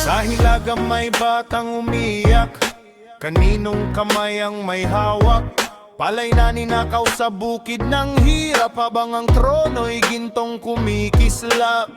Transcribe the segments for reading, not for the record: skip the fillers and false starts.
Sa hilaga may batang umiyak, kaninong kamay ang may hawak? Palay na ninakaw sa bukid ng hirap, habang ang trono'y gintong kumikislap.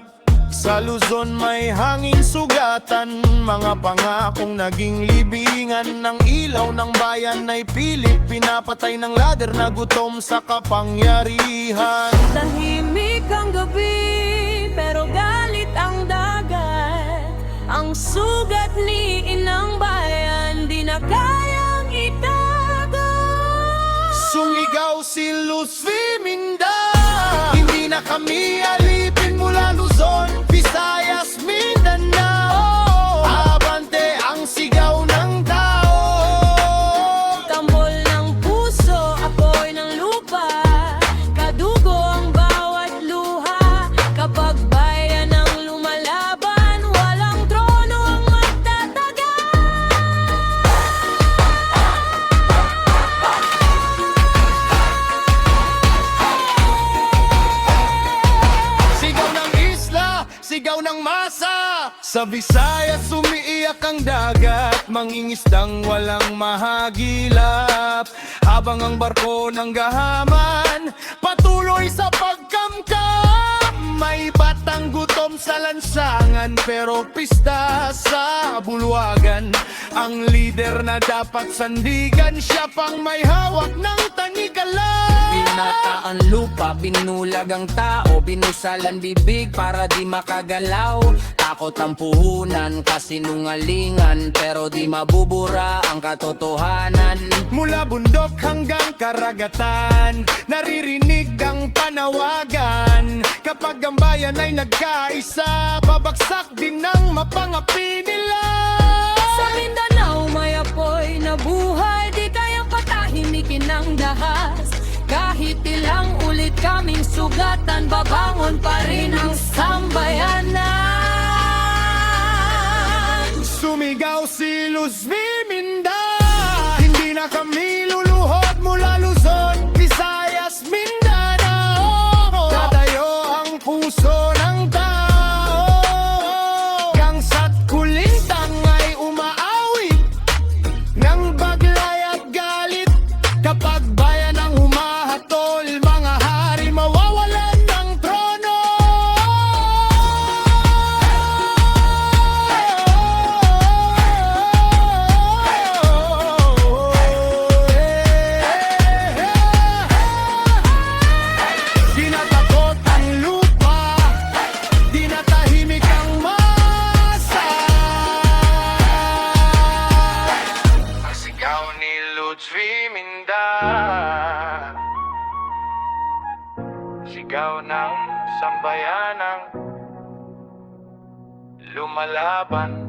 Sa Luzon may hanging sugatan, mga pangakong naging libingan. Ng ilaw ng bayan ay pilit pinapatay ng lader na gutom sa kapangyarihan. Tahimik ang gabi, pero galit ang dagat. Ang sugat ni inang bayan, di na kayang itago. Sumigaw si Luzvi Minda, hindi na kami alipin mula Luzon, Visayas, Mindanao. Abante ang sigaw ng tao. Tambol ng puso, apoy ng lupa, kadugo ang bawat luha. Kapag bayan ang lumalaban, walang trono ang magtataga. Sigaw ng isla, sigaw ng masa. Sa Visayas umiiyak ang dagat, mangingisdang walang mahagilap. Habang ang barko ng gahaman patuloy sa pagkamkam. May batang gutom sa lansangan, pero pista sa bulwagan. Ang lider na dapat sandigan, siya pang may hawak ng tanikalan. Binata ang lupa, binulag ang tao, binusalan bibig para di makagalaw. Takot ang puhunan, kasinungalingan, pero di mabubura ang katotohanan. Mula bundok hanggang karagatan, naririnig ang panawagan. Kapag ang bayan ay nagkaisa, babagsak din ang mapangapi nila. Sa Mindanao may apoy na buhay, di kayang patahimikin ng dahas. Kahit ilang ulit kaming sugatan, babangon pa rin ang sambayanan. Sumigaw si Luzvi Minda, hindi na kami luluhod mula Luzon, Visayas, Mindanao. Tatayo ang puso ng tao, gangsa't kulintang ay umaawit ng baglay at galit. Kapag bayan ang humahatol, mga hari mawawalan ng trono. Di na takot ang lupa, di na tahimik ang masa. Ang sigaw ni Luzvi Minda, sigaw ng sambayanang lumalaban.